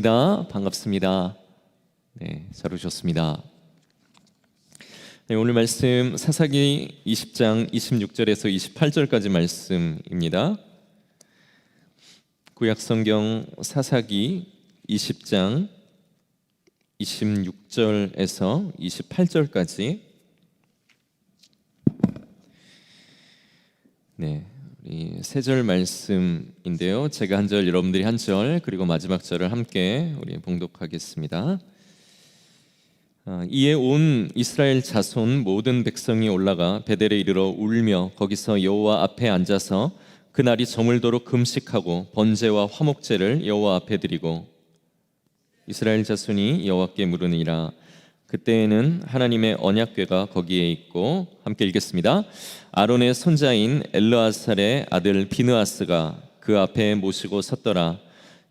반갑습니다. 잘 오셨습니다. 오늘 말씀 사사기 20장 26절에서 28절까지 말씀입니다. 구약성경 사사기 20장 26절에서 28절까지 우리 세 절 말씀인데요. 제가 한 절, 여러분들이 한 절, 그리고 마지막 절을 함께 우리 봉독하겠습니다. 이에 온 이스라엘 자손 모든 백성이 올라가 베델에 이르러 울며 거기서 여호와 앞에 앉아서 그날이 저물도록 금식하고 번제와 화목제를 여호와 앞에 드리고 이스라엘 자손이 여호와께 물으니라. 그때에는 하나님의 언약궤가 거기에 있고, 함께 읽겠습니다. 아론의 손자인 엘르아살의 아들 비느하스가 그 앞에 모시고 섰더라.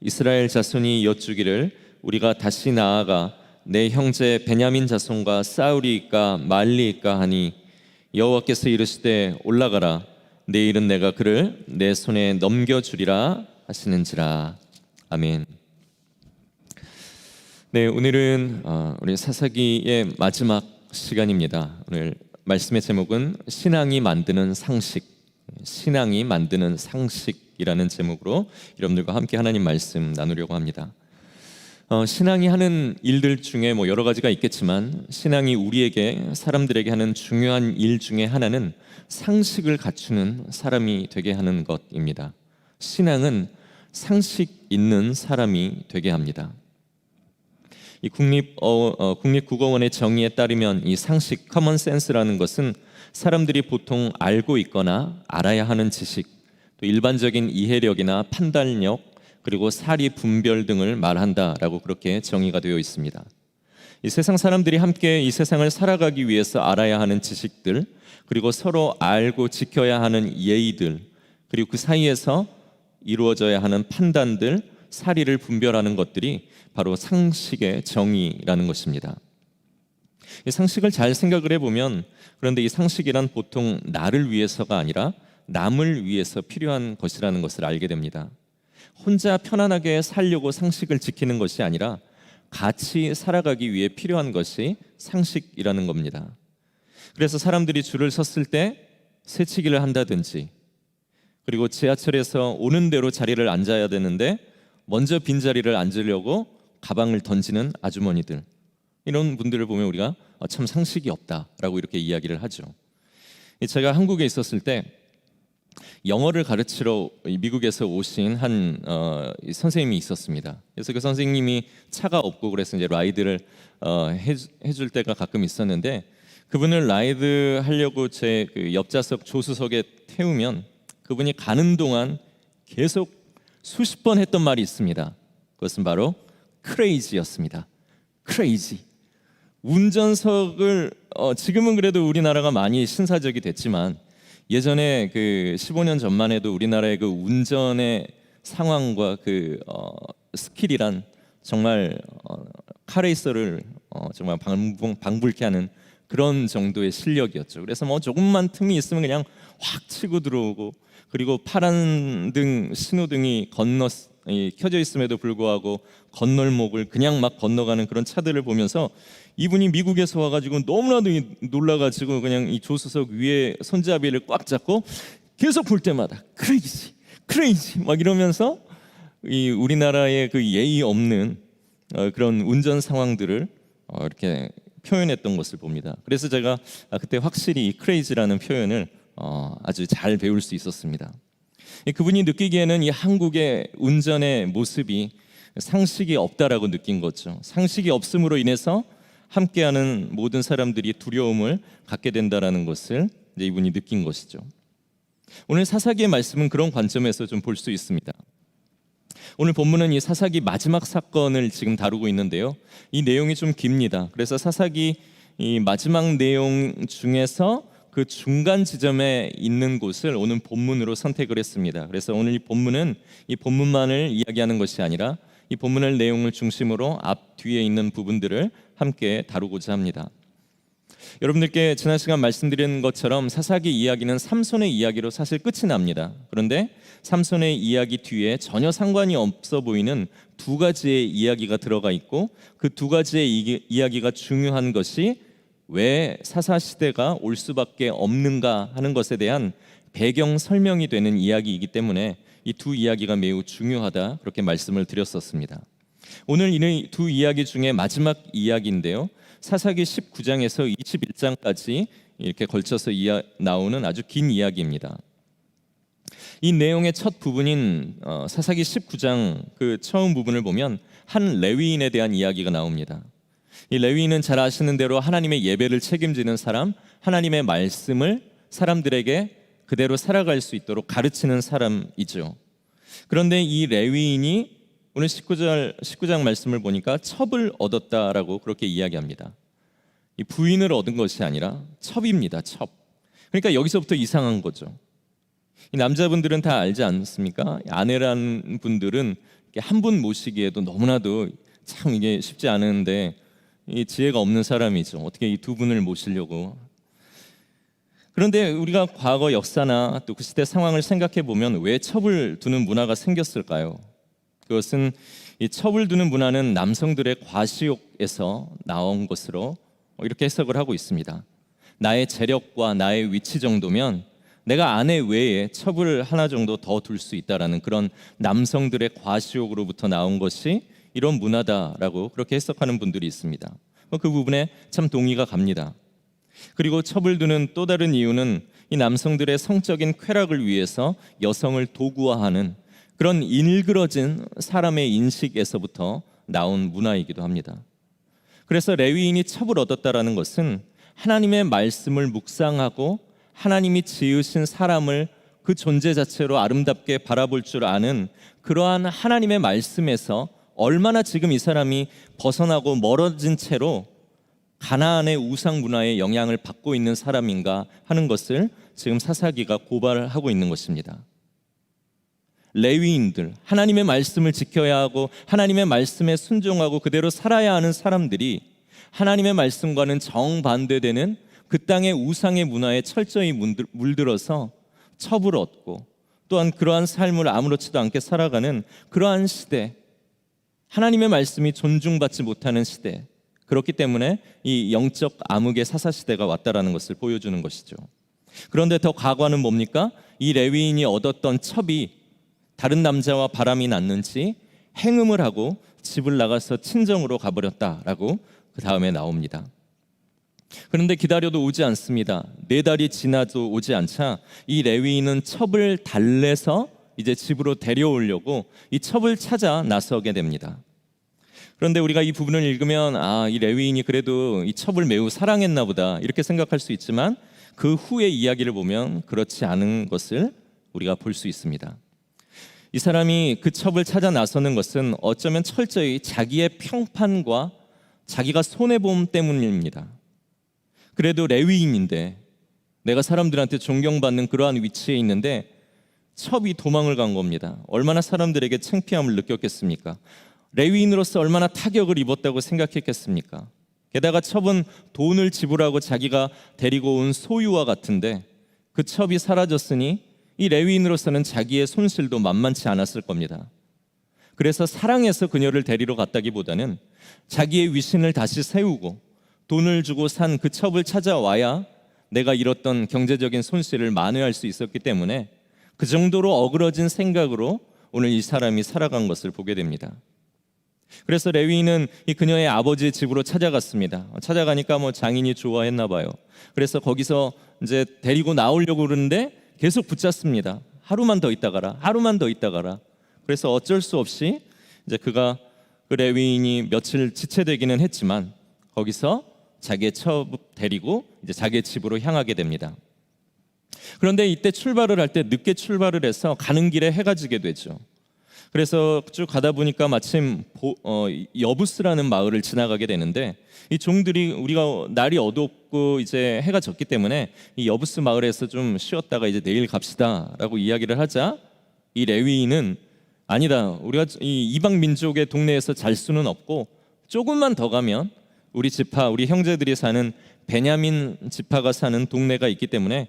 이스라엘 자손이 여쭈기를 우리가 다시 나아가 내 형제 베냐민 자손과 싸우리이까 말리이까 하니 여호와께서 이르시되 올라가라. 내일은 내가 그를 내 손에 넘겨주리라 하시는지라. 아멘. 오늘은 우리 사사기의 마지막 시간입니다. 오늘 말씀의 제목은 신앙이 만드는 상식, 신앙이 만드는 상식이라는 제목으로 여러분들과 함께 하나님 말씀 나누려고 합니다. 신앙이 하는 일들 중에 여러 가지가 있겠지만, 신앙이 우리에게, 사람들에게 하는 중요한 일 중에 하나는 상식을 갖추는 사람이 되게 하는 것입니다. 신앙은 상식 있는 사람이 되게 합니다. 이 국립국어원의 정의에 따르면 이 상식, 커먼 센스라는 것은 사람들이 보통 알고 있거나 알아야 하는 지식, 또 일반적인 이해력이나 판단력, 그리고 사리 분별 등을 말한다라고 그렇게 정의가 되어 있습니다. 이 세상 사람들이 함께 이 세상을 살아가기 위해서 알아야 하는 지식들, 그리고 서로 알고 지켜야 하는 예의들, 그리고 그 사이에서 이루어져야 하는 판단들, 사리를 분별하는 것들이 바로 상식의 정의라는 것입니다. 이 상식을 잘 생각을 해보면, 그런데 이 상식이란 보통 나를 위해서가 아니라 남을 위해서 필요한 것이라는 것을 알게 됩니다. 혼자 편안하게 살려고 상식을 지키는 것이 아니라 같이 살아가기 위해 필요한 것이 상식이라는 겁니다. 그래서 사람들이 줄을 섰을 때 새치기를 한다든지, 그리고 지하철에서 오는 대로 자리를 앉아야 되는데 먼저 빈자리를 앉으려고 가방을 던지는 아주머니들, 이런 분들을 보면 우리가 참 상식이 없다라고 이렇게 이야기를 하죠. 제가 한국에 있었을 때 영어를 가르치러 미국에서 오신 한 선생님이 있었습니다. 그래서 그 선생님이 차가 없고 그래서 이제 라이드를 해줄 때가 가끔 있었는데, 그분을 라이드 하려고 제 그 옆좌석 조수석에 태우면 그분이 가는 동안 계속 수십 번 했던 말이 있습니다. 그것은 바로 크레이지였습니다. 크레이지. 운전석을 지금은 그래도 우리나라가 많이 신사적이 됐지만, 예전에 그 15년 전만 해도 우리나라의 그 운전의 상황과 그 스킬이란 정말 카레이서를 정말 방불케 하는 그런 정도의 실력이었죠. 그래서 조금만 틈이 있으면 그냥 확 치고 들어오고, 그리고 파란 등 신호등이 켜져 있음에도 불구하고 건널목을 그냥 막 건너가는 그런 차들을 보면서 이분이 미국에서 와가지고 너무나도 놀라가지고 그냥 이 조수석 위에 손잡이를 꽉 잡고 계속 볼 때마다 크레이지 막 이러면서 이 우리나라의 그 예의 없는 그런 운전 상황들을 이렇게 표현했던 것을 봅니다. 그래서 제가 그때 확실히 이 크레이지라는 표현을 아주 잘 배울 수 있었습니다. 그분이 느끼기에는 이 한국의 운전의 모습이 상식이 없다라고 느낀 거죠. 상식이 없음으로 인해서 함께하는 모든 사람들이 두려움을 갖게 된다라는 것을 이제 이분이 느낀 것이죠. 오늘 사사기의 말씀은 그런 관점에서 좀 볼 수 있습니다. 오늘 본문은 이 사사기 마지막 사건을 지금 다루고 있는데요. 이 내용이 좀 깁니다. 그래서 사사기 이 마지막 내용 중에서 그 중간 지점에 있는 곳을 오늘 본문으로 선택을 했습니다. 그래서 오늘 이 본문은 이 본문만을 이야기하는 것이 아니라 이 본문의 내용을 중심으로 앞 뒤에 있는 부분들을 함께 다루고자 합니다. 여러분들께 지난 시간 말씀드린 것처럼 사사기 이야기는 삼손의 이야기로 사실 끝이 납니다. 그런데 삼손의 이야기 뒤에 전혀 상관이 없어 보이는 두 가지의 이야기가 들어가 있고, 그 두 가지의 이야기가 중요한 것이 왜 사사시대가 올 수밖에 없는가 하는 것에 대한 배경 설명이 되는 이야기이기 때문에 이 두 이야기가 매우 중요하다, 그렇게 말씀을 드렸었습니다. 오늘 이 두 이야기 중에 마지막 이야기인데요, 사사기 19장에서 21장까지 이렇게 걸쳐서 나오는 아주 긴 이야기입니다. 이 내용의 첫 부분인 사사기 19장 그 처음 부분을 보면 한 레위인에 대한 이야기가 나옵니다. 이 레위인은 잘 아시는 대로 하나님의 예배를 책임지는 사람, 하나님의 말씀을 사람들에게 그대로 살아갈 수 있도록 가르치는 사람이죠. 그런데 이 레위인이 오늘 19장 말씀을 보니까 첩을 얻었다라고 그렇게 이야기합니다. 이 부인을 얻은 것이 아니라 첩입니다. 첩. 그러니까 여기서부터 이상한 거죠. 이 남자분들은 다 알지 않습니까? 아내라는 분들은 한 분 모시기에도 너무나도 참 이게 쉽지 않은데 이 지혜가 없는 사람이죠. 어떻게 이 두 분을 모시려고. 그런데 우리가 과거 역사나 또 그 시대 상황을 생각해 보면 왜 첩을 두는 문화가 생겼을까요? 그것은 이 첩을 두는 문화는 남성들의 과시욕에서 나온 것으로 이렇게 해석을 하고 있습니다. 나의 재력과 나의 위치 정도면 내가 아내 외에 첩을 하나 정도 더 둘 수 있다라는 그런 남성들의 과시욕으로부터 나온 것이 이런 문화다라고 그렇게 해석하는 분들이 있습니다. 그 부분에 참 동의가 갑니다. 그리고 첩을 두는 또 다른 이유는 이 남성들의 성적인 쾌락을 위해서 여성을 도구화하는 그런 일그러진 사람의 인식에서부터 나온 문화이기도 합니다. 그래서 레위인이 첩을 얻었다라는 것은 하나님의 말씀을 묵상하고 하나님이 지으신 사람을 그 존재 자체로 아름답게 바라볼 줄 아는 그러한 하나님의 말씀에서 얼마나 지금 이 사람이 벗어나고 멀어진 채로 가나안의 우상 문화의 영향을 받고 있는 사람인가 하는 것을 지금 사사기가 고발하고 있는 것입니다. 레위인들, 하나님의 말씀을 지켜야 하고 하나님의 말씀에 순종하고 그대로 살아야 하는 사람들이 하나님의 말씀과는 정반대되는 그 땅의 우상의 문화에 철저히 물들어서 첩을 얻고 또한 그러한 삶을 아무렇지도 않게 살아가는 그러한 시대, 하나님의 말씀이 존중받지 못하는 시대, 그렇기 때문에 이 영적 암흑의 사사시대가 왔다라는 것을 보여주는 것이죠. 그런데 더 과거는 뭡니까? 이 레위인이 얻었던 첩이 다른 남자와 바람이 났는지 행음을 하고 집을 나가서 친정으로 가버렸다라고 그 다음에 나옵니다. 그런데 기다려도 오지 않습니다. 4달이 지나도 오지 않자 이 레위인은 첩을 달래서 이제 집으로 데려오려고 이 첩을 찾아 나서게 됩니다. 그런데 우리가 이 부분을 읽으면 이 레위인이 그래도 이 첩을 매우 사랑했나 보다 이렇게 생각할 수 있지만 그 후의 이야기를 보면 그렇지 않은 것을 우리가 볼 수 있습니다. 이 사람이 그 첩을 찾아 나서는 것은 어쩌면 철저히 자기의 평판과 자기가 손해보험 때문입니다. 그래도 레위인인데 내가 사람들한테 존경받는 그러한 위치에 있는데 첩이 도망을 간 겁니다. 얼마나 사람들에게 창피함을 느꼈겠습니까? 레위인으로서 얼마나 타격을 입었다고 생각했겠습니까? 게다가 첩은 돈을 지불하고 자기가 데리고 온 소유와 같은데 그 첩이 사라졌으니 이 레위인으로서는 자기의 손실도 만만치 않았을 겁니다. 그래서 사랑해서 그녀를 데리러 갔다기보다는 자기의 위신을 다시 세우고 돈을 주고 산 그 첩을 찾아와야 내가 잃었던 경제적인 손실을 만회할 수 있었기 때문에 그 정도로 어그러진 생각으로 오늘 이 사람이 살아간 것을 보게 됩니다. 그래서 레위인은 이 그녀의 아버지의 집으로 찾아갔습니다. 찾아가니까 장인이 좋아했나 봐요. 그래서 거기서 이제 데리고 나오려고 그러는데 계속 붙잡습니다. 하루만 더 있다 가라. 하루만 더 있다 가라. 그래서 어쩔 수 없이 이제 그 레위인이 며칠 지체되기는 했지만 거기서 자기의 첩 데리고 이제 자기의 집으로 향하게 됩니다. 그런데 이때 출발을 할 때 늦게 출발을 해서 가는 길에 해가 지게 되죠. 그래서 쭉 가다 보니까 마침 여부스라는 마을을 지나가게 되는데 이 종들이 우리가 날이 어둡고 이제 해가 졌기 때문에 이 여부스 마을에서 좀 쉬었다가 이제 내일 갑시다라고 이야기를 하자 이 레위인은 아니다. 우리가 이 이방 민족의 동네에서 잘 수는 없고 조금만 더 가면 우리 지파, 우리 형제들이 사는 베냐민 지파가 사는 동네가 있기 때문에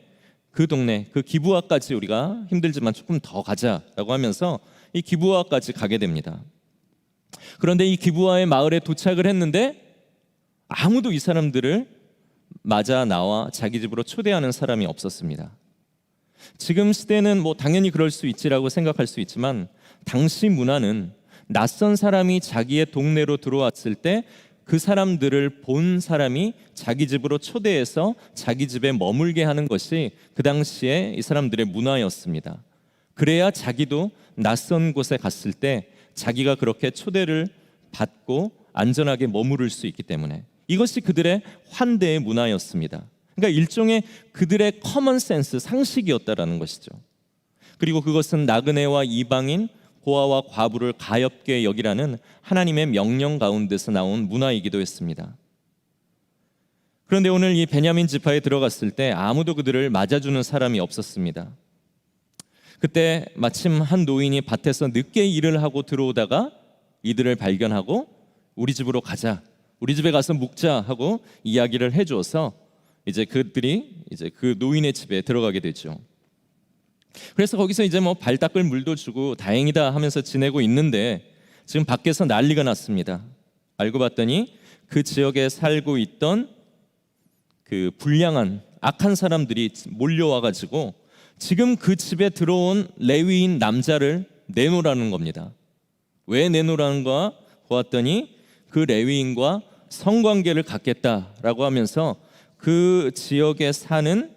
그 동네, 그 기브아까지 우리가 힘들지만 조금 더 가자라고 하면서 이 기브아까지 가게 됩니다. 그런데 이 기브아의 마을에 도착을 했는데 아무도 이 사람들을 맞아 나와 자기 집으로 초대하는 사람이 없었습니다. 지금 시대는 뭐 당연히 그럴 수 있지라고 생각할 수 있지만 당시 문화는 낯선 사람이 자기의 동네로 들어왔을 때 그 사람들을 본 사람이 자기 집으로 초대해서 자기 집에 머물게 하는 것이 그 당시에 이 사람들의 문화였습니다. 그래야 자기도 낯선 곳에 갔을 때 자기가 그렇게 초대를 받고 안전하게 머무를 수 있기 때문에 이것이 그들의 환대의 문화였습니다. 그러니까 일종의 그들의 커먼 센스, 상식이었다라는 것이죠. 그리고 그것은 나그네와 이방인, 고아와 과부를 가엾게 여기라는 하나님의 명령 가운데서 나온 문화이기도 했습니다. 그런데 오늘 이 베냐민 지파에 들어갔을 때 아무도 그들을 맞아주는 사람이 없었습니다. 그때 마침 한 노인이 밭에서 늦게 일을 하고 들어오다가 이들을 발견하고 우리 집으로 가자, 우리 집에 가서 묵자 하고 이야기를 해줘서 이제 그들이 이제 그 노인의 집에 들어가게 되죠. 그래서 거기서 이제 뭐 발 닦을 물도 주고 다행이다 하면서 지내고 있는데 지금 밖에서 난리가 났습니다. 알고 봤더니 그 지역에 살고 있던 그 불량한 악한 사람들이 몰려와 가지고 지금 그 집에 들어온 레위인 남자를 내놓으라는 겁니다. 왜 내놓으라는가 보았더니 그 레위인과 성관계를 갖겠다라고 하면서 그 지역에 사는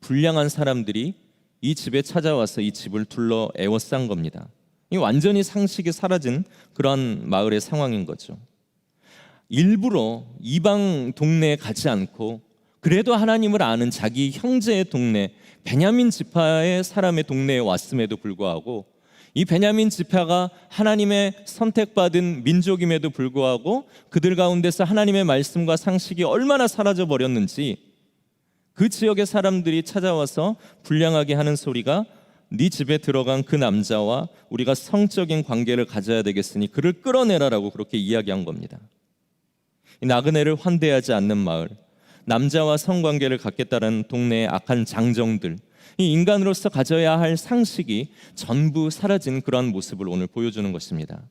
불량한 사람들이 이 집에 찾아와서 이 집을 둘러 에워싼 겁니다. 이 완전히 상식이 사라진 그런 마을의 상황인 거죠. 일부러 이방 동네에 가지 않고 그래도 하나님을 아는 자기 형제의 동네, 베냐민 지파의 사람의 동네에 왔음에도 불구하고 이 베냐민 지파가 하나님의 선택받은 민족임에도 불구하고 그들 가운데서 하나님의 말씀과 상식이 얼마나 사라져 버렸는지 그 지역의 사람들이 찾아와서 불량하게 하는 소리가 네 집에 들어간 그 남자와 우리가 성적인 관계를 가져야 되겠으니 그를 끌어내라라고 그렇게 이야기한 겁니다. 이 나그네를 환대하지 않는 마을, 남자와 성관계를 갖겠다는 동네의 악한 장정들, 이 인간으로서 가져야 할 상식이 전부 사라진 그러한 모습을 오늘 보여주는 것입니다.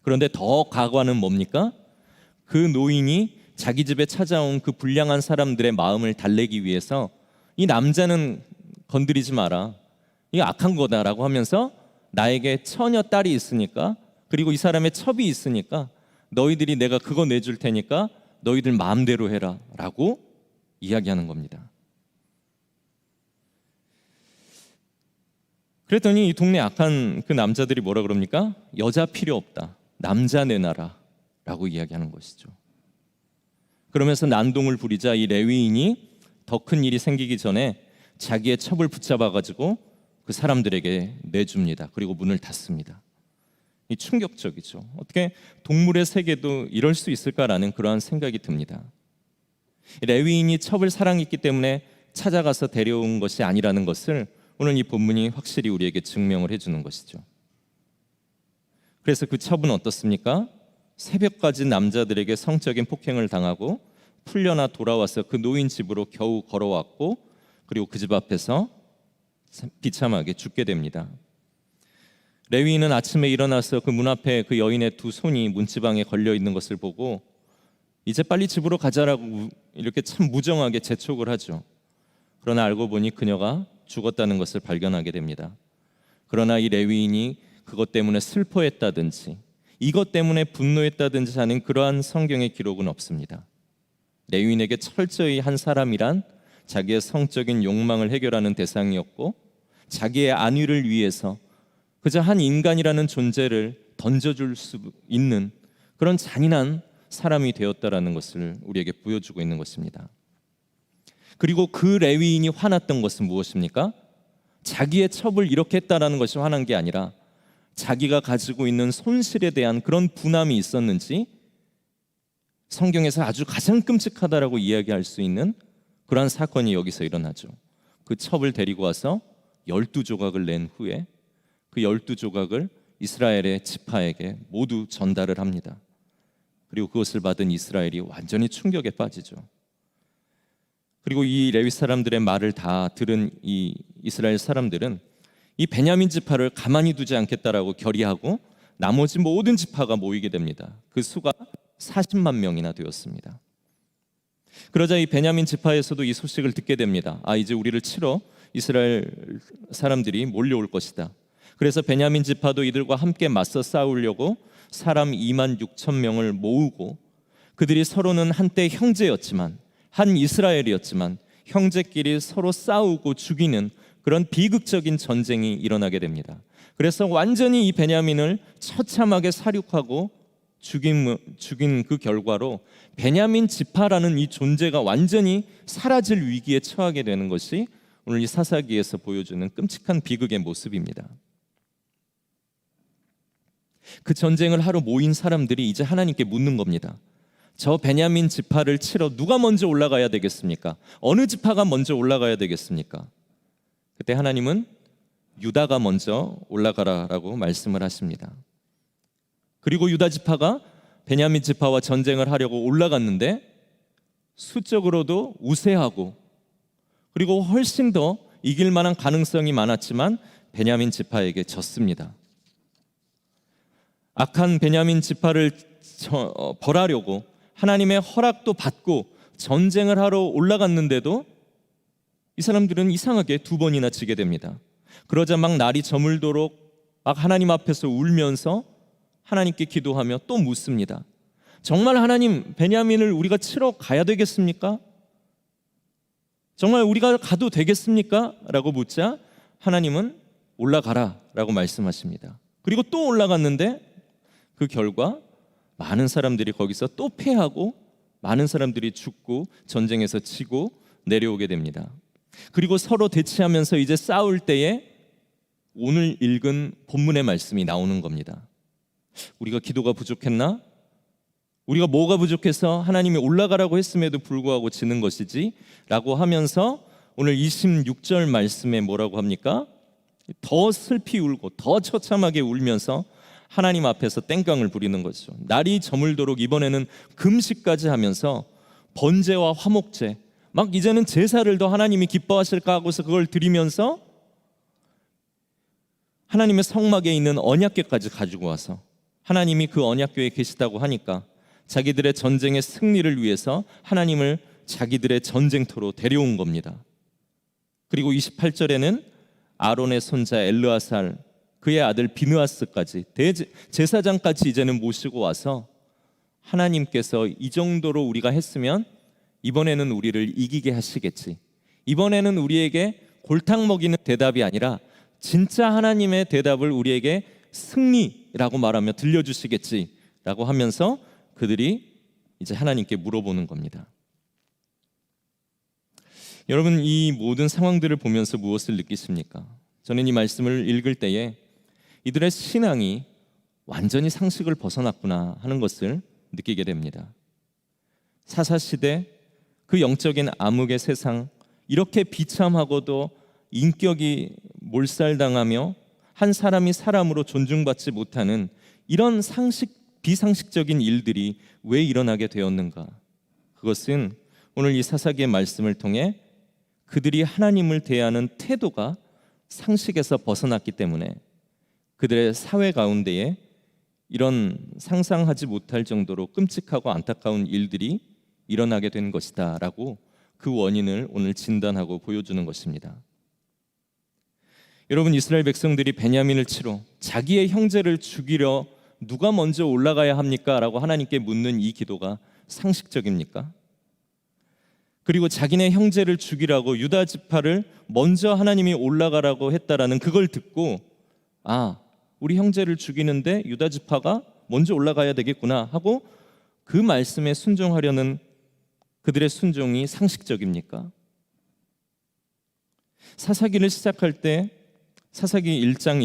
그런데 더 과거는 뭡니까? 그 노인이 자기 집에 찾아온 그 불량한 사람들의 마음을 달래기 위해서 이 남자는 건드리지 마라, 이게 악한 거다라고 하면서 나에게 처녀 딸이 있으니까, 그리고 이 사람의 첩이 있으니까 너희들이 내가 그거 내줄 테니까 너희들 마음대로 해라 라고 이야기하는 겁니다. 그랬더니 이 동네 악한 그 남자들이 뭐라 그럽니까? 여자 필요 없다, 남자 내놔라 라고 이야기하는 것이죠. 그러면서 난동을 부리자 이 레위인이 더 큰 일이 생기기 전에 자기의 첩을 붙잡아 가지고 그 사람들에게 내줍니다. 그리고 문을 닫습니다. 이 충격적이죠. 어떻게 동물의 세계도 이럴 수 있을까라는 그러한 생각이 듭니다. 레위인이 첩을 사랑했기 때문에 찾아가서 데려온 것이 아니라는 것을 오늘 이 본문이 확실히 우리에게 증명을 해주는 것이죠. 그래서 그 첩은 어떻습니까? 새벽까지 남자들에게 성적인 폭행을 당하고 풀려나 돌아와서 그 노인 집으로 겨우 걸어왔고 그리고 그 집 앞에서 비참하게 죽게 됩니다. 레위인은 아침에 일어나서 그 문 앞에 그 여인의 두 손이 문지방에 걸려 있는 것을 보고 이제 빨리 집으로 가자라고 이렇게 참 무정하게 재촉을 하죠. 그러나 알고 보니 그녀가 죽었다는 것을 발견하게 됩니다. 그러나 이 레위인이 그것 때문에 슬퍼했다든지 이것 때문에 분노했다든지 하는 그러한 성경의 기록은 없습니다. 레위인에게 철저히 한 사람이란 자기의 성적인 욕망을 해결하는 대상이었고 자기의 안위를 위해서 그저 한 인간이라는 존재를 던져줄 수 있는 그런 잔인한 사람이 되었다라는 것을 우리에게 보여주고 있는 것입니다. 그리고 그 레위인이 화났던 것은 무엇입니까? 자기의 첩을 이렇게 했다라는 것이 화난 게 아니라 자기가 가지고 있는 손실에 대한 그런 분함이 있었는지 성경에서 아주 가장 끔찍하다라고 이야기할 수 있는 그러한 사건이 여기서 일어나죠. 그 첩을 데리고 와서 12조각을 낸 후에 그 12조각을 이스라엘의 지파에게 모두 전달을 합니다. 그리고 그것을 받은 이스라엘이 완전히 충격에 빠지죠. 그리고 이 레위 사람들의 말을 다 들은 이 이스라엘 사람들은 이 베냐민 지파를 가만히 두지 않겠다라고 결의하고 나머지 모든 지파가 모이게 됩니다. 그 수가 40만 명이나 되었습니다. 그러자 이 베냐민 지파에서도 이 소식을 듣게 됩니다. 이제 우리를 치러 이스라엘 사람들이 몰려올 것이다. 그래서 베냐민 지파도 이들과 함께 맞서 싸우려고 사람 2만 6천 명을 모으고, 그들이 서로는 한때 형제였지만, 한 이스라엘이었지만 형제끼리 서로 싸우고 죽이는 그런 비극적인 전쟁이 일어나게 됩니다. 그래서 완전히 이 베냐민을 처참하게 살육하고 죽인 그 결과로 베냐민 지파라는 이 존재가 완전히 사라질 위기에 처하게 되는 것이 오늘 이 사사기에서 보여주는 끔찍한 비극의 모습입니다. 그 전쟁을 하러 모인 사람들이 이제 하나님께 묻는 겁니다. 저 베냐민 지파를 치러 누가 먼저 올라가야 되겠습니까? 어느 지파가 먼저 올라가야 되겠습니까? 그때 하나님은 유다가 먼저 올라가라라고 말씀을 하십니다. 그리고 유다 지파가 베냐민 지파와 전쟁을 하려고 올라갔는데 수적으로도 우세하고 그리고 훨씬 더 이길 만한 가능성이 많았지만 베냐민 지파에게 졌습니다. 악한 베냐민 지파를 벌하려고 하나님의 허락도 받고 전쟁을 하러 올라갔는데도 이 사람들은 이상하게 2번이나 지게 됩니다. 그러자 막 날이 저물도록 막 하나님 앞에서 울면서 하나님께 기도하며 또 묻습니다. 정말 하나님, 베냐민을 우리가 치러 가야 되겠습니까? 정말 우리가 가도 되겠습니까? 라고 묻자 하나님은 올라가라 라고 말씀하십니다. 그리고 또 올라갔는데 그 결과 많은 사람들이 거기서 또 패하고 많은 사람들이 죽고 전쟁에서 지고 내려오게 됩니다. 그리고 서로 대치하면서 이제 싸울 때에 오늘 읽은 본문의 말씀이 나오는 겁니다. 우리가 기도가 부족했나? 우리가 뭐가 부족해서 하나님이 올라가라고 했음에도 불구하고 지는 것이지? 라고 하면서 오늘 26절 말씀에 뭐라고 합니까? 더 슬피 울고 더 처참하게 울면서 하나님 앞에서 땡깡을 부리는 거죠. 날이 저물도록 이번에는 금식까지 하면서 번제와 화목제, 막 이제는 제사를 더 하나님이 기뻐하실까 하고서 그걸 드리면서 하나님의 성막에 있는 언약궤까지 가지고 와서 하나님이 그 언약궤에 계시다고 하니까 자기들의 전쟁의 승리를 위해서 하나님을 자기들의 전쟁터로 데려온 겁니다. 그리고 28절에는 아론의 손자 엘르아살, 그의 아들 비느하스까지 대제사장까지 이제는 모시고 와서 하나님께서 이 정도로 우리가 했으면 이번에는 우리를 이기게 하시겠지, 이번에는 우리에게 골탕 먹이는 대답이 아니라 진짜 하나님의 대답을 우리에게 승리라고 말하며 들려주시겠지라고 하면서 그들이 이제 하나님께 물어보는 겁니다. 여러분, 이 모든 상황들을 보면서 무엇을 느끼십니까? 저는 이 말씀을 읽을 때에 이들의 신앙이 완전히 상식을 벗어났구나 하는 것을 느끼게 됩니다. 사사시대 그 영적인 암흑의 세상, 이렇게 비참하고도 인격이 몰살당하며 한 사람이 사람으로 존중받지 못하는 이런 비상식적인 일들이 왜 일어나게 되었는가? 그것은 오늘 이 사사기의 말씀을 통해 그들이 하나님을 대하는 태도가 상식에서 벗어났기 때문에 그들의 사회 가운데에 이런 상상하지 못할 정도로 끔찍하고 안타까운 일들이 일어나게 된 것이다 라고 그 원인을 오늘 진단하고 보여주는 것입니다. 여러분, 이스라엘 백성들이 베냐민을 치러 자기의 형제를 죽이려 누가 먼저 올라가야 합니까? 라고 하나님께 묻는 이 기도가 상식적입니까? 그리고 자기네 형제를 죽이라고 유다 지파를 먼저 하나님이 올라가라고 했다라는 그걸 듣고 우리 형제를 죽이는데 유다 지파가 먼저 올라가야 되겠구나 하고 그 말씀에 순종하려는 그들의 순종이 상식적입니까? 사사기를 시작할 때 사사기 1장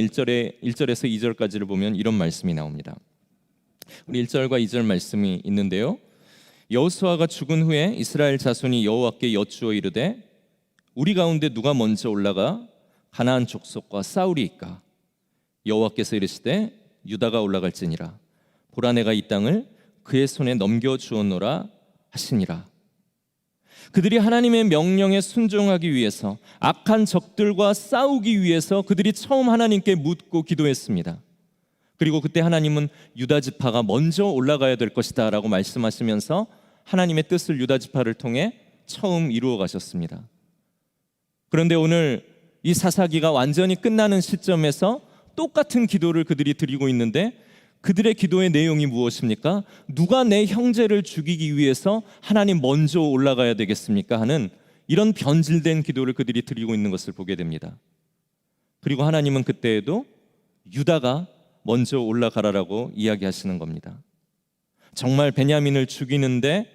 1절에서 2절까지를 보면 이런 말씀이 나옵니다. 우리 1절과 2절 말씀이 있는데요, 여호수아가 죽은 후에 이스라엘 자손이 여호와께 여쭈어 이르되 우리 가운데 누가 먼저 올라가 가나안 족속과 싸우리이까? 여호와께서 이르시되 유다가 올라갈지니라. 보라, 내가 이 땅을 그의 손에 넘겨주었노라 하시니라. 그들이 하나님의 명령에 순종하기 위해서, 악한 적들과 싸우기 위해서 그들이 처음 하나님께 묻고 기도했습니다. 그리고 그때 하나님은 유다 지파가 먼저 올라가야 될 것이다 라고 말씀하시면서 하나님의 뜻을 유다 지파를 통해 처음 이루어 가셨습니다. 그런데 오늘 이 사사기가 완전히 끝나는 시점에서 똑같은 기도를 그들이 드리고 있는데, 그들의 기도의 내용이 무엇입니까? 누가 내 형제를 죽이기 위해서 하나님 먼저 올라가야 되겠습니까? 하는 이런 변질된 기도를 그들이 드리고 있는 것을 보게 됩니다. 그리고 하나님은 그때에도 유다가 먼저 올라가라라고 이야기하시는 겁니다. 정말 베냐민을 죽이는데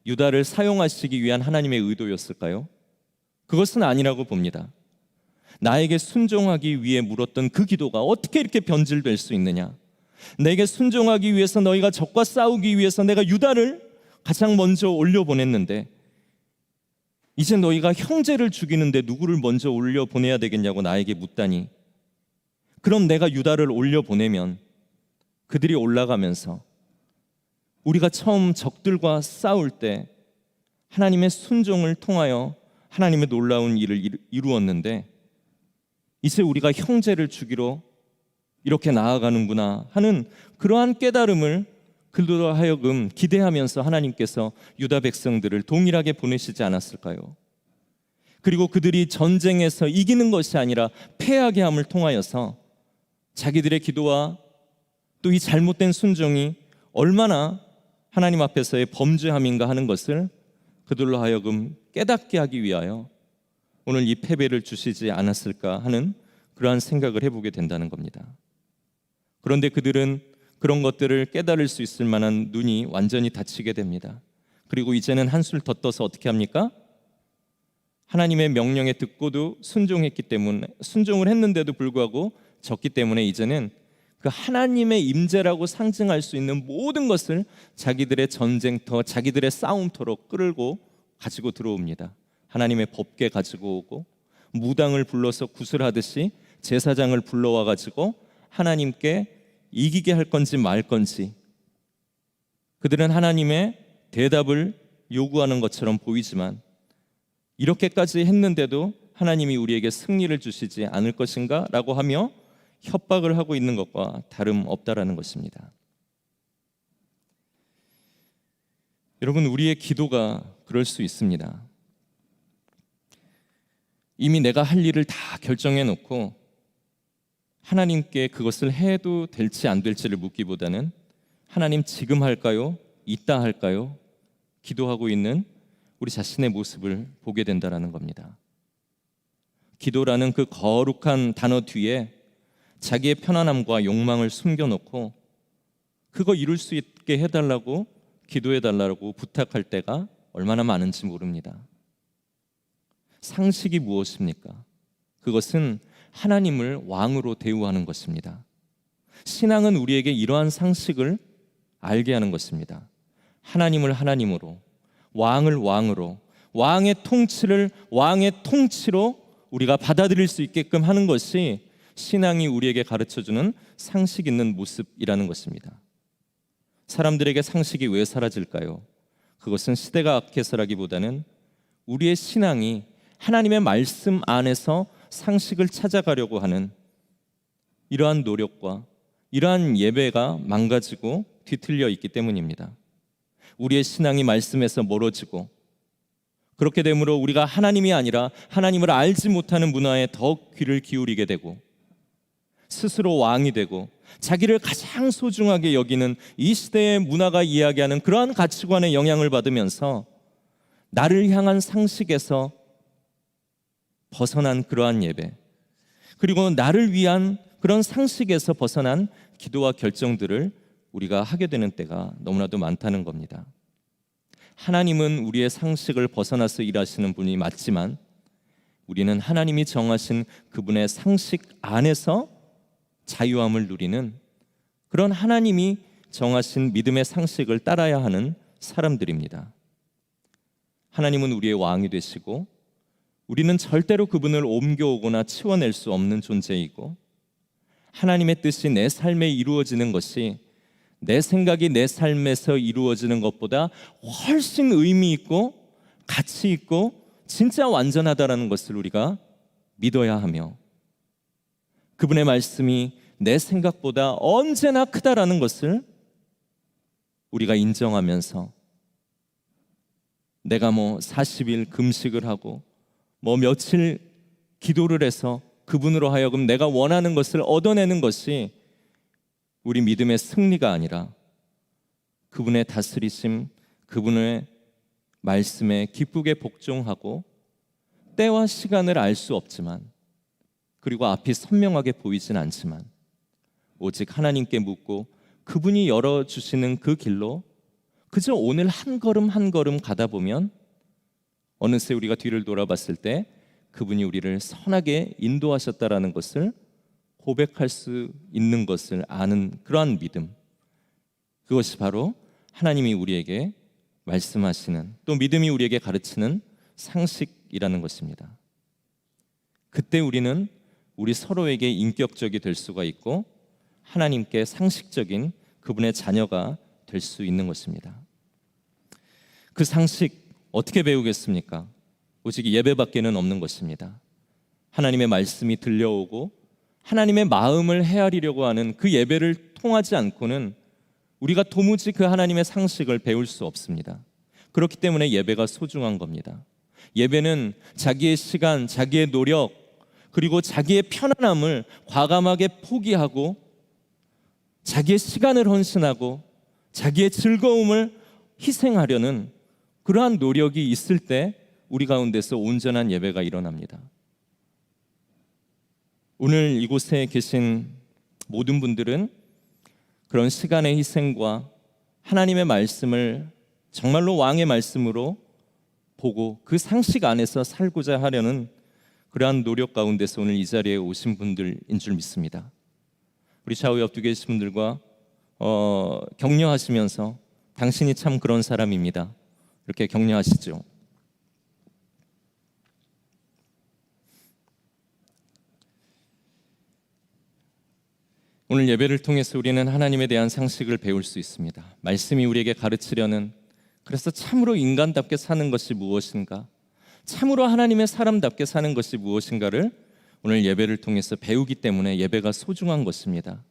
유다를 사용하시기 위한 하나님의 의도였을까요? 그것은 아니라고 봅니다. 나에게 순종하기 위해 물었던 그 기도가 어떻게 이렇게 변질될 수 있느냐? 내게 순종하기 위해서, 너희가 적과 싸우기 위해서 내가 유다를 가장 먼저 올려보냈는데, 이제 너희가 형제를 죽이는데 누구를 먼저 올려보내야 되겠냐고 나에게 묻다니, 그럼 내가 유다를 올려보내면 그들이 올라가면서 우리가 처음 적들과 싸울 때 하나님의 순종을 통하여 하나님의 놀라운 일을 이루었는데, 이제 우리가 형제를 죽이러 이렇게 나아가는구나 하는 그러한 깨달음을 그들로 하여금 기대하면서 하나님께서 유다 백성들을 동일하게 보내시지 않았을까요? 그리고 그들이 전쟁에서 이기는 것이 아니라 패하게 함을 통하여서 자기들의 기도와 또 이 잘못된 순종이 얼마나 하나님 앞에서의 범죄함인가 하는 것을 그들로 하여금 깨닫게 하기 위하여 오늘 이 패배를 주시지 않았을까 하는 그러한 생각을 해보게 된다는 겁니다. 그런데 그들은 그런 것들을 깨달을 수 있을 만한 눈이 완전히 닫히게 됩니다. 그리고 이제는 한술 더 떠서 어떻게 합니까? 하나님의 명령에 듣고도 순종했기 때문에, 순종을 했는데도 불구하고 졌기 때문에 이제는 그 하나님의 임재라고 상징할 수 있는 모든 것을 자기들의 전쟁터, 자기들의 싸움터로 끌고 가지고 들어옵니다. 하나님의 법궤 가지고 오고, 무당을 불러서 구슬하듯이 제사장을 불러와 가지고 하나님께 이기게 할 건지 말 건지, 그들은 하나님의 대답을 요구하는 것처럼 보이지만 이렇게까지 했는데도 하나님이 우리에게 승리를 주시지 않을 것인가? 라고 하며 협박을 하고 있는 것과 다름없다라는 것입니다. 여러분, 우리의 기도가 그럴 수 있습니다. 이미 내가 할 일을 다 결정해 놓고 하나님께 그것을 해도 될지 안 될지를 묻기보다는 하나님 지금 할까요? 이따 할까요? 기도하고 있는 우리 자신의 모습을 보게 된다는 겁니다. 기도라는 그 거룩한 단어 뒤에 자기의 편안함과 욕망을 숨겨놓고 그거 이룰 수 있게 해달라고, 기도해달라고 부탁할 때가 얼마나 많은지 모릅니다. 상식이 무엇입니까? 그것은 하나님을 왕으로 대우하는 것입니다. 신앙은 우리에게 이러한 상식을 알게 하는 것입니다. 하나님을 하나님으로, 왕을 왕으로, 왕의 통치를 왕의 통치로 우리가 받아들일 수 있게끔 하는 것이 신앙이 우리에게 가르쳐주는 상식 있는 모습이라는 것입니다. 사람들에게 상식이 왜 사라질까요? 그것은 시대가 악해서라기보다는 우리의 신앙이 하나님의 말씀 안에서 상식을 찾아가려고 하는 이러한 노력과 이러한 예배가 망가지고 뒤틀려 있기 때문입니다. 우리의 신앙이 말씀에서 멀어지고, 그렇게 되므로 우리가 하나님이 아니라 하나님을 알지 못하는 문화에 더 귀를 기울이게 되고, 스스로 왕이 되고 자기를 가장 소중하게 여기는 이 시대의 문화가 이야기하는 그러한 가치관의 영향을 받으면서 나를 향한 상식에서 벗어난 그러한 예배, 그리고 나를 위한 그런 상식에서 벗어난 기도와 결정들을 우리가 하게 되는 때가 너무나도 많다는 겁니다. 하나님은 우리의 상식을 벗어나서 일하시는 분이 맞지만 우리는 하나님이 정하신 그분의 상식 안에서 자유함을 누리는 그런 하나님이 정하신 믿음의 상식을 따라야 하는 사람들입니다. 하나님은 우리의 왕이 되시고 우리는 절대로 그분을 옮겨오거나 치워낼 수 없는 존재이고, 하나님의 뜻이 내 삶에 이루어지는 것이 내 생각이 내 삶에서 이루어지는 것보다 훨씬 의미 있고 가치 있고 진짜 완전하다라는 것을 우리가 믿어야 하며, 그분의 말씀이 내 생각보다 언제나 크다라는 것을 우리가 인정하면서, 내가 40일 금식을 하고 며칠 기도를 해서 그분으로 하여금 내가 원하는 것을 얻어내는 것이 우리 믿음의 승리가 아니라 그분의 다스리심, 그분의 말씀에 기쁘게 복종하고, 때와 시간을 알 수 없지만, 그리고 앞이 선명하게 보이진 않지만 오직 하나님께 묻고 그분이 열어주시는 그 길로 그저 오늘 한 걸음 한 걸음 가다 보면 어느새 우리가 뒤를 돌아봤을 때 그분이 우리를 선하게 인도하셨다라는 것을 고백할 수 있는 것을 아는 그러한 믿음, 그것이 바로 하나님이 우리에게 말씀하시는, 또 믿음이 우리에게 가르치는 상식이라는 것입니다. 그때 우리는 우리 서로에게 인격적이 될 수가 있고 하나님께 상식적인 그분의 자녀가 될 수 있는 것입니다. 그 상식 어떻게 배우겠습니까? 오직 예배밖에는 없는 것입니다. 하나님의 말씀이 들려오고 하나님의 마음을 헤아리려고 하는 그 예배를 통하지 않고는 우리가 도무지 그 하나님의 상식을 배울 수 없습니다. 그렇기 때문에 예배가 소중한 겁니다. 예배는 자기의 시간, 자기의 노력, 그리고 자기의 편안함을 과감하게 포기하고 자기의 시간을 헌신하고 자기의 즐거움을 희생하려는 그러한 노력이 있을 때 우리 가운데서 온전한 예배가 일어납니다. 오늘 이곳에 계신 모든 분들은 그런 시간의 희생과 하나님의 말씀을 정말로 왕의 말씀으로 보고 그 상식 안에서 살고자 하려는 그러한 노력 가운데서 오늘 이 자리에 오신 분들인 줄 믿습니다. 우리 좌우 옆에 계신 분들과 격려하시면서 당신이 참 그런 사람입니다, 이렇게 격려하시죠. 오늘 예배를 통해서 우리는 하나님에 대한 상식을 배울 수 있습니다. 말씀이 우리에게 가르치려는, 그래서 참으로 인간답게 사는 것이 무엇인가, 참으로 하나님의 사람답게 사는 것이 무엇인가를 오늘 예배를 통해서 배우기 때문에 예배가 소중한 것입니다.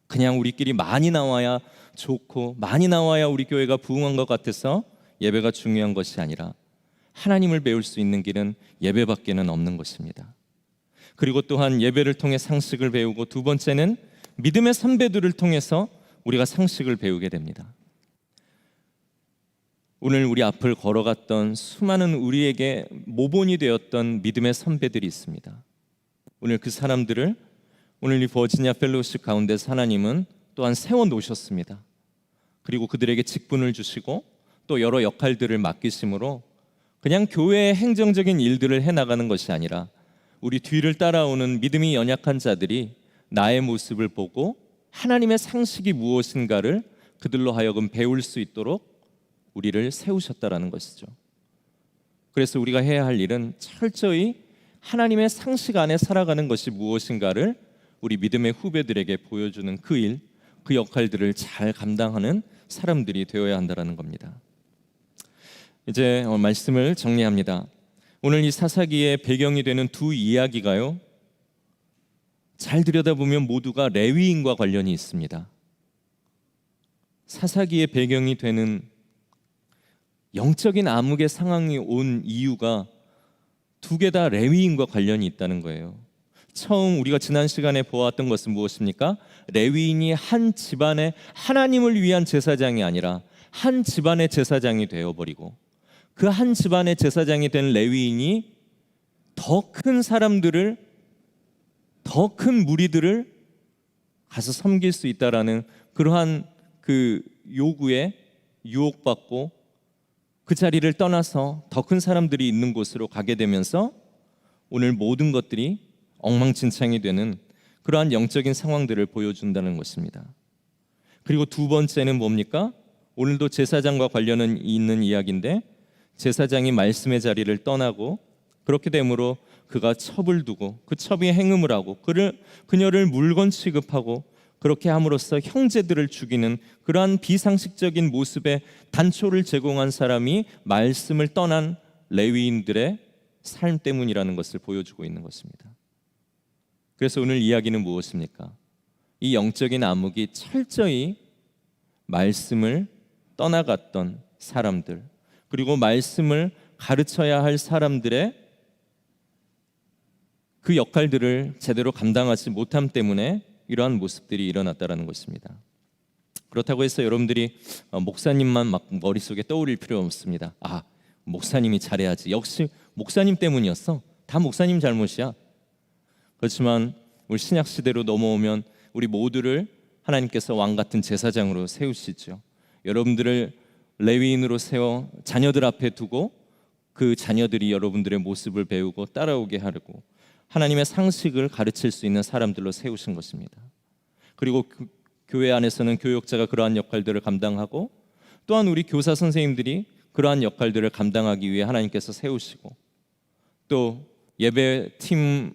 그냥 우리끼리 많이 나와야 좋고 많이 나와야 우리 교회가 부흥한 것 같아서 예배가 중요한 것이 아니라 하나님을 배울 수 있는 길은 예배밖에는 없는 것입니다. 그리고 또한 예배를 통해 상식을 배우고, 두 번째는 믿음의 선배들을 통해서 우리가 상식을 배우게 됩니다. 오늘 우리 앞을 걸어갔던 수많은 우리에게 모본이 되었던 믿음의 선배들이 있습니다. 오늘 그 사람들을 오늘 이 버지니아 펠로우십 가운데서 하나님은 또한 세워놓으셨습니다. 그리고 그들에게 직분을 주시고 또 여러 역할들을 맡기심으로 그냥 교회의 행정적인 일들을 해나가는 것이 아니라 우리 뒤를 따라오는 믿음이 연약한 자들이 나의 모습을 보고 하나님의 상식이 무엇인가를 그들로 하여금 배울 수 있도록 우리를 세우셨다라는 것이죠. 그래서 우리가 해야 할 일은 철저히 하나님의 상식 안에 살아가는 것이 무엇인가를 우리 믿음의 후배들에게 보여주는 그 일, 그 역할들을 잘 감당하는 사람들이 되어야 한다는 겁니다. 이제 말씀을 정리합니다. 오늘 이 사사기의 배경이 되는 두 이야기가요, 잘 들여다보면 모두가 레위인과 관련이 있습니다. 사사기의 배경이 되는 영적인 암흑의 상황이 온 이유가 두 개 다 레위인과 관련이 있다는 거예요. 처음 우리가 지난 시간에 보았던 것은 무엇입니까? 레위인이 한 집안의 하나님을 위한 제사장이 아니라 한 집안의 제사장이 되어버리고, 그 한 집안의 제사장이 된 레위인이 더 큰 사람들을, 더 큰 무리들을 가서 섬길 수 있다라는 그러한 그 요구에 유혹받고 그 자리를 떠나서 더 큰 사람들이 있는 곳으로 가게 되면서 오늘 모든 것들이 엉망진창이 되는 그러한 영적인 상황들을 보여준다는 것입니다. 그리고 두 번째는 뭡니까? 오늘도 제사장과 관련은 있는 이야기인데, 제사장이 말씀의 자리를 떠나고 그렇게 되므로 그가 첩을 두고 그 첩이 행음을 하고 그녀를 물건 취급하고 그렇게 함으로써 형제들을 죽이는 그러한 비상식적인 모습의 단초를 제공한 사람이 말씀을 떠난 레위인들의 삶 때문이라는 것을 보여주고 있는 것입니다. 그래서 오늘 이야기는 무엇입니까? 이 영적인 암흑이 철저히 말씀을 떠나갔던 사람들, 그리고 말씀을 가르쳐야 할 사람들의 그 역할들을 제대로 감당하지 못함 때문에 이러한 모습들이 일어났다는 것입니다. 그렇다고 해서 여러분들이 목사님만 막 머릿속에 떠올릴 필요 없습니다. 아, 목사님이 잘해야지. 역시 목사님 때문이었어. 다 목사님 잘못이야. 그렇지만 우리 신약 시대로 넘어오면 우리 모두를 하나님께서 왕 같은 제사장으로 세우시죠. 여러분들을 레위인으로 세워 자녀들 앞에 두고 그 자녀들이 여러분들의 모습을 배우고 따라오게 하려고 하나님의 상식을 가르칠 수 있는 사람들로 세우신 것입니다. 그리고 교회 안에서는 교역자가 그러한 역할들을 감당하고, 또한 우리 교사 선생님들이 그러한 역할들을 감당하기 위해 하나님께서 세우시고, 또 예배팀,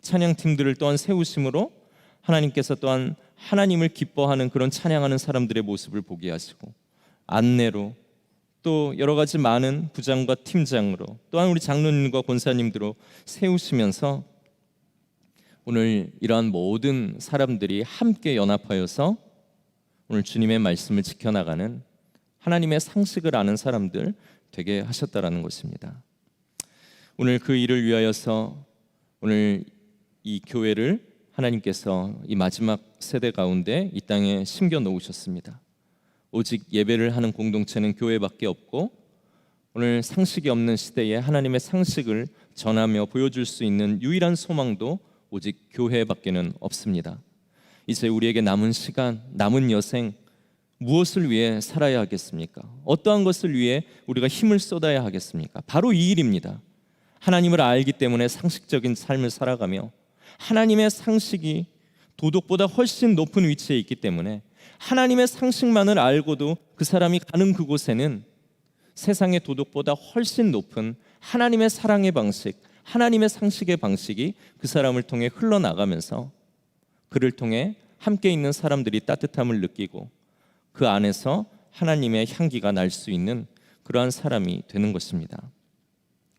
찬양팀들을 또한 세우심으로 하나님께서 또한 하나님을 기뻐하는 그런 찬양하는 사람들의 모습을 보게 하시고, 안내로 또 여러 가지 많은 부장과 팀장으로, 또한 우리 장로님과 권사님들로 세우시면서 오늘 이러한 모든 사람들이 함께 연합하여서 오늘 주님의 말씀을 지켜나가는 하나님의 상식을 아는 사람들 되게 하셨다라는 것입니다. 오늘 그 일을 위하여서 오늘 이 교회를 하나님께서 이 마지막 세대 가운데 이 땅에 심겨 놓으셨습니다. 오직 예배를 하는 공동체는 교회밖에 없고, 오늘 상식이 없는 시대에 하나님의 상식을 전하며 보여줄 수 있는 유일한 소망도 오직 교회밖에는 없습니다. 이제 우리에게 남은 시간, 남은 여생 무엇을 위해 살아야 하겠습니까? 어떠한 것을 위해 우리가 힘을 쏟아야 하겠습니까? 바로 이 일입니다. 하나님을 알기 때문에 상식적인 삶을 살아가며, 하나님의 상식이 도덕보다 훨씬 높은 위치에 있기 때문에 하나님의 상식만을 알고도 그 사람이 가는 그곳에는 세상의 도덕보다 훨씬 높은 하나님의 사랑의 방식, 하나님의 상식의 방식이 그 사람을 통해 흘러나가면서 그를 통해 함께 있는 사람들이 따뜻함을 느끼고 그 안에서 하나님의 향기가 날 수 있는 그러한 사람이 되는 것입니다.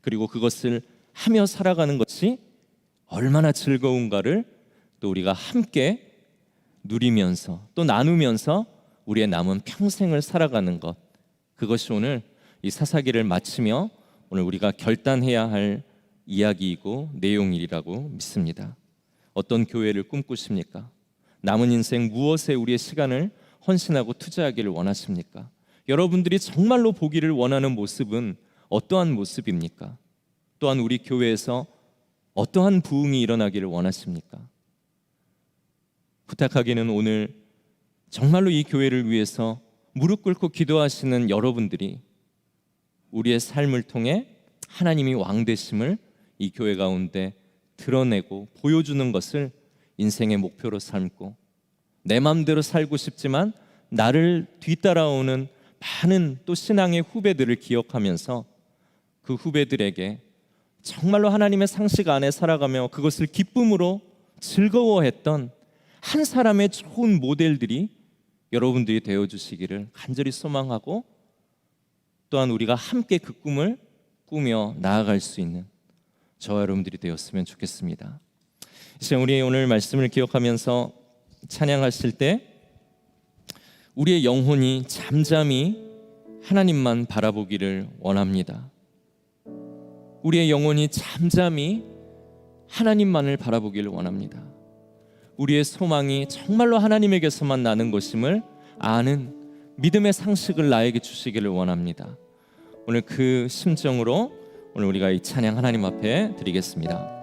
그리고 그것을 하며 살아가는 것이 얼마나 즐거운가를 또 우리가 함께 누리면서 또 나누면서 우리의 남은 평생을 살아가는 것, 그것이 오늘 이 사사기를 마치며 오늘 우리가 결단해야 할 이야기이고 내용이라고 믿습니다. 어떤 교회를 꿈꾸십니까? 남은 인생 무엇에 우리의 시간을 헌신하고 투자하기를 원하십니까? 여러분들이 정말로 보기를 원하는 모습은 어떠한 모습입니까? 또한 우리 교회에서 어떠한 부흥이 일어나기를 원하십니까? 부탁하기는 오늘 정말로 이 교회를 위해서 무릎 꿇고 기도하시는 여러분들이 우리의 삶을 통해 하나님이 왕 되심을 이 교회 가운데 드러내고 보여주는 것을 인생의 목표로 삼고, 내 마음대로 살고 싶지만 나를 뒤따라오는 많은 또 신앙의 후배들을 기억하면서 그 후배들에게 정말로 하나님의 상식 안에 살아가며 그것을 기쁨으로 즐거워했던 한 사람의 좋은 모델들이 여러분들이 되어주시기를 간절히 소망하고, 또한 우리가 함께 그 꿈을 꾸며 나아갈 수 있는 저와 여러분들이 되었으면 좋겠습니다. 이제 우리 오늘 말씀을 기억하면서 찬양하실 때 우리의 영혼이 잠잠히 하나님만 바라보기를 원합니다. 우리의 영혼이 잠잠히 하나님만을 바라보기를 원합니다. 우리의 소망이 정말로 하나님에게서만 나는 것임을 아는 믿음의 상식을 나에게 주시기를 원합니다. 오늘 그 심정으로 오늘 우리가 이 찬양 하나님 앞에 드리겠습니다.